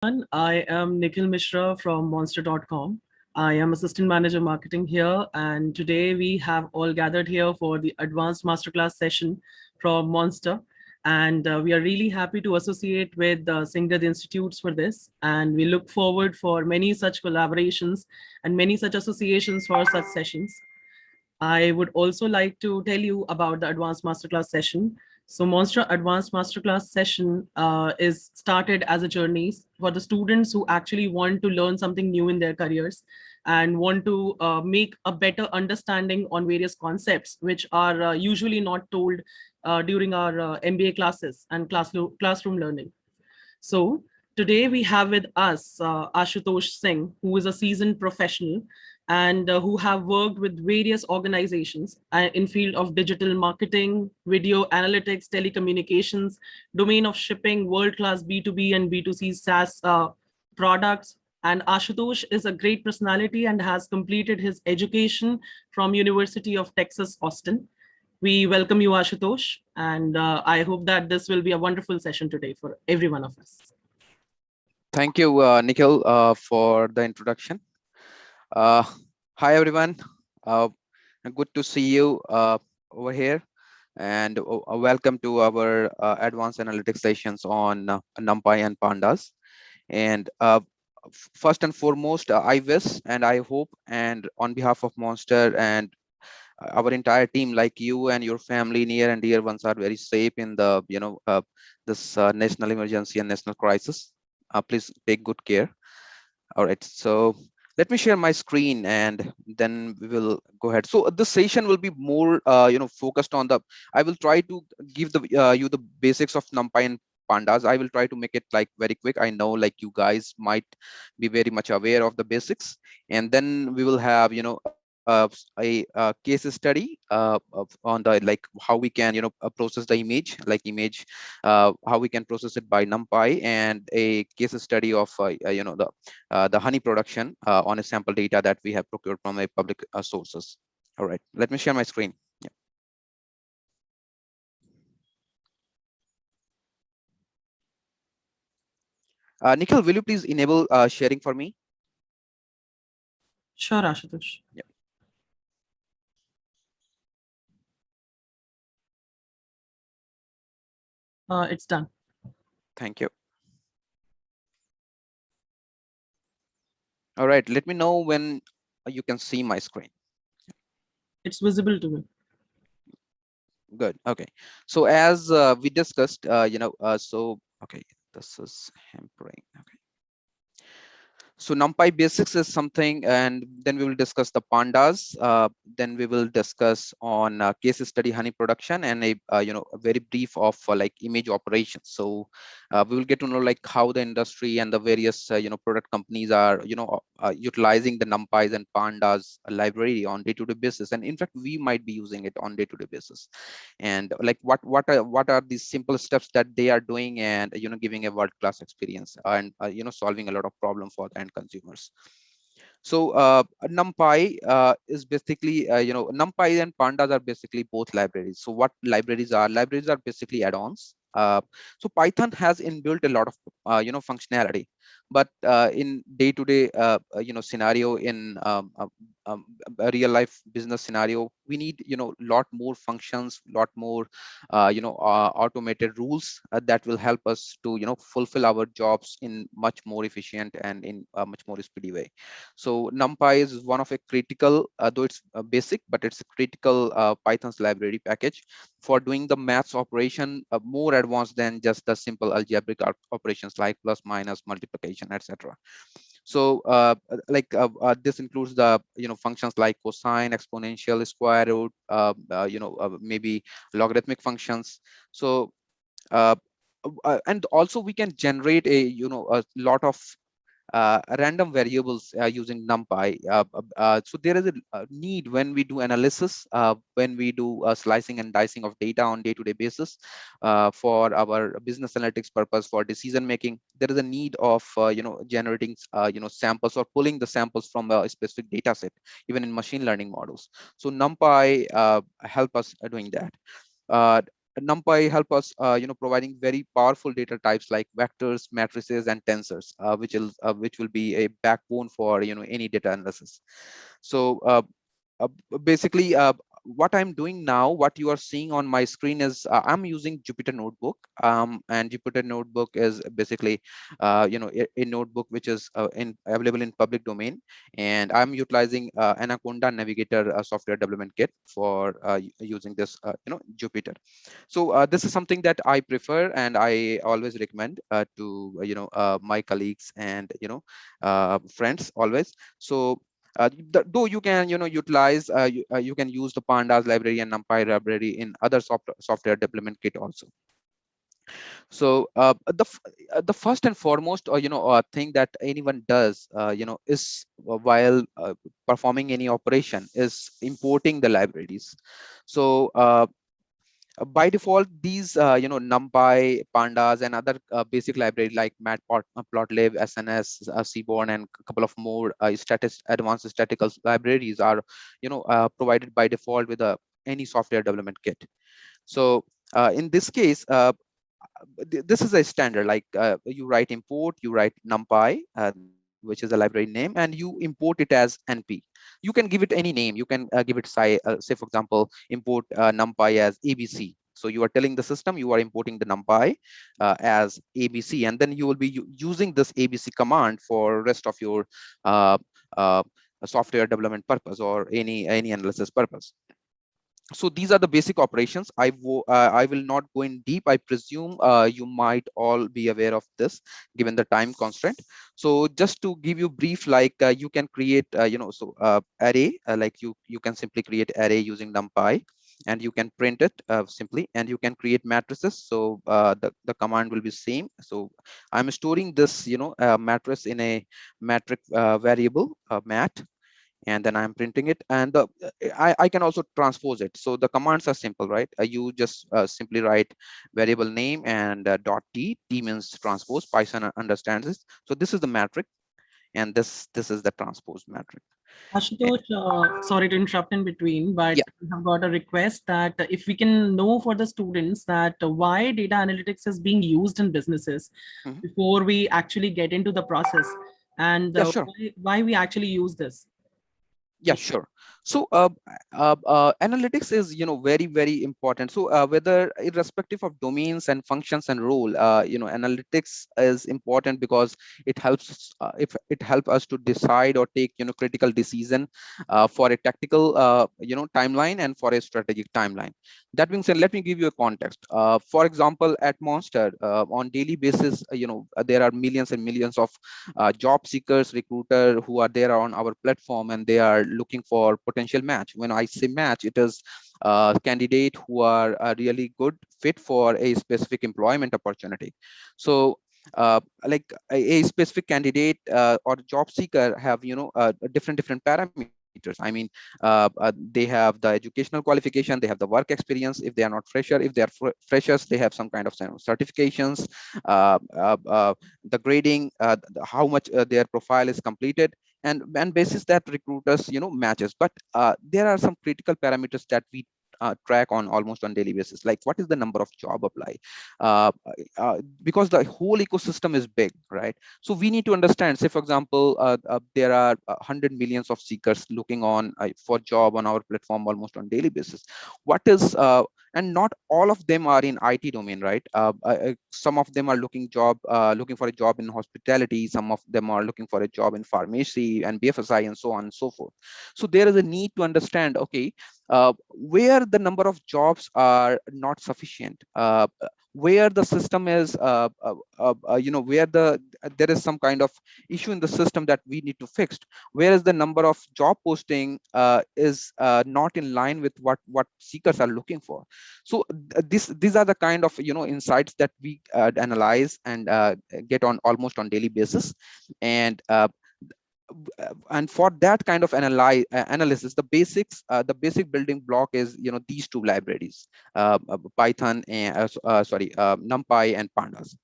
I am Nikhil Mishra from Monster.com. I am Assistant Manager Marketing here, and today we have all gathered here for the Advanced Masterclass session from Monster. And we are really happy to associate with Singad Institutes for this. And we look forward for many such collaborations and many such associations for such sessions. I would also like to tell you about the Advanced Masterclass session. So, Monster Advanced Masterclass session is started as a journey for the students who actually want to learn something new in their careers and want to make a better understanding on various concepts, which are usually not told during our MBA classes and classroom learning. So today we have with us Ashutosh Singh, who is a seasoned professional and who have worked with various organizations in field of digital marketing, video analytics, telecommunications, domain of shipping, world-class B2B and B2C SaaS products. And Ashutosh is a great personality and has completed his education from University of Texas, Austin. We welcome you, Ashutosh, and I hope that this will be a wonderful session today for every one of us. Thank you, Nikhil, for the introduction. Uh, Hi, everyone. Uh, Good to see you over here, and welcome to our advanced analytics sessions on NumPy and Pandas. And first and foremost, I wish and I hope, and on behalf of Monster and our entire team, like you and your family, near and dear ones, are very safe in the this national emergency and national crisis. Please take good care. All right, so let me share my screen and then we will go ahead. So this session will be more focused on the, I will try to give the you the basics of NumPy and Pandas. I will try to make it like very quick. I know like you guys might be very much aware of the basics, and then we will have a case study on the like how we can process the image, like image, how we can process it by NumPy, and a case study of the honey production on a sample data that we have procured from a public sources. All right, let me share my screen. Yeah. Nikhil, will you please enable sharing for me? Sure, Ashutosh. Yeah. It's done. Thank you. All right, let me know when you can see my screen. It's visible to me. Good. Okay. So as we discussed, okay, this is hampering. Okay. So NumPy basics is something, and then we will discuss the pandas. Then we will discuss on case study honey production and a very brief of like image operations. So we will get to know like how the industry and the various product companies are utilizing the NumPys and pandas library on day-to-day basis, and in fact we might be using it on day-to-day basis. And like what are these simple steps that they are doing, and giving a world-class experience, and solving a lot of problem for the end consumers. So NumPy is basically, NumPy and Pandas are basically both libraries. So what libraries are? Libraries are basically add-ons. So Python has inbuilt a lot of functionality, but in day-to-day scenario, in a real life business scenario, we need lot more functions, lot more automated rules that will help us to fulfill our jobs in much more efficient and in a much more speedy way. So NumPy is one of a critical, though it's basic, but it's a critical Python's library package for doing the maths operation more advanced than just the simple algebraic operations like plus, minus, multiplication, etc. So this includes the functions like cosine, exponential, square root, maybe logarithmic functions. So uh, and also we can generate a lot of random variables using NumPy. So there is a need when we do analysis, when we do slicing and dicing of data on day-to-day basis for our business analytics purpose, for decision making. There is a need of generating samples or pulling the samples from a specific data set, even in machine learning models. So NumPy help us doing that. Uh, NumPy help us, providing very powerful data types like vectors, matrices, and tensors, which will be a backbone for any data analysis. So basically, what I'm doing now, what you are seeing on my screen is I'm using Jupyter Notebook, and Jupyter Notebook is basically a notebook which is available in public domain, and I'm utilizing Anaconda Navigator software development kit for using this Jupyter. So this is something that I prefer and I always recommend to my colleagues and friends always. So though you can utilize you can use the pandas library and numpy library in other software development kit also. So the first and foremost thing that anyone does is while performing any operation is importing the libraries. So by default, these NumPy, Pandas, and other basic library like Matplotlib, SNS, Seaborn, and a couple of more advanced statistical libraries are provided by default with any software development kit. So in this case, this is a standard, like you write import, you write NumPy, which is a library name, and you import it as NP. You can give it any name. You can give it say for example, import NumPy as ABC. So you are telling the system you are importing the NumPy as ABC, and then you will be using this ABC command for rest of your uh, uh, software development purpose or any analysis purpose. So these are the basic operations. I will not go in deep. I presume you might all be aware of this given the time constraint. So just to give you brief, like you can create array, like you can simply create array using NumPy, and you can print it simply, and you can create matrices. So the command will be same. So I'm storing this matrix in a matrix variable mat, and then I'm printing it, and I can also transpose it. So the commands are simple, right? You just simply write variable name and dot t means transpose. Python understands this. So this is the metric, and this is the transpose metric. Eh, Ashutosh, sorry to interrupt in between, but yeah. we have got a request that if we can know for the students that why data analytics is being used in businesses Mhm. before we actually get into the process, and Yeah, sure. why we actually use this. Yeah, sure. So analytics is very very important. So whether irrespective of domains and functions and role, analytics is important because it helps if it help us to decide or take critical decision for a tactical timeline and for a strategic timeline. That being said, let me give you a context. For example, at Monster, on daily basis, there are millions and millions of job seekers, recruiter who are there on our platform, and they are looking for potential match. When I say match, it is candidate who are a really good fit for a specific employment opportunity. So like a specific candidate or job seeker have different parameters. I mean, they have the educational qualification, they have the work experience. If they are not fresher, if they are freshers, they have some kind of certifications, the grading, how much their profile is completed, and basis that recruiters matches. But there are some critical parameters that we track on almost on daily basis, like what is the number of job apply, uh, because the whole ecosystem is big, right? So we need to understand, say for example, there are 100 millions of seekers looking on for job on our platform almost on daily basis. What is and not all of them are in IT domain, right? Some of them are looking for a job in hospitality. Some of them are looking for a job in pharmacy and BFSI and so on and so forth. So there is a need to understand, okay, where the number of jobs are not sufficient, where the system is where there is some kind of issue in the system that we need to fix, whereas the number of job posting is not in line with what seekers are looking for. So these are the kind of insights that we analyze and get on almost on daily basis. And and for that kind of analysis, the basic building block is these two libraries, Python and sorry, NumPy and Pandas.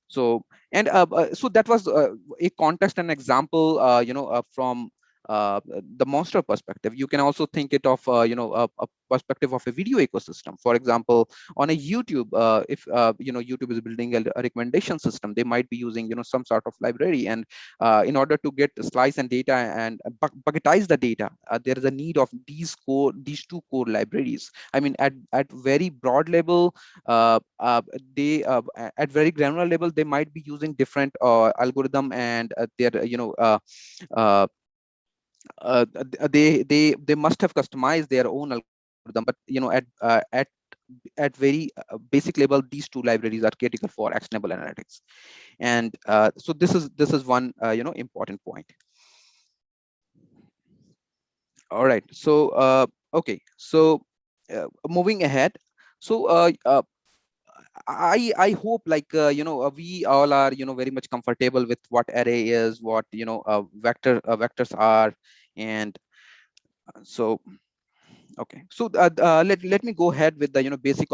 So and so that was a context and example from the monster perspective. You can also think it of a perspective of a video ecosystem. For example, on a YouTube, if YouTube is building a recommendation system, they might be using some sort of library, and in order to get slice and data and bucketize the data, there is a need of these two core libraries. I mean, at very broad level, they at very granular level, they might be using different algorithm, and their uh, they must have customized their own algorithm, but at very basic level, these two libraries are critical for actionable analytics. And so this is one important point. All right, so okay, so moving ahead. So I hope, like we all are very much comfortable with what array is, what vectors are. And so okay, so let me go ahead with the basic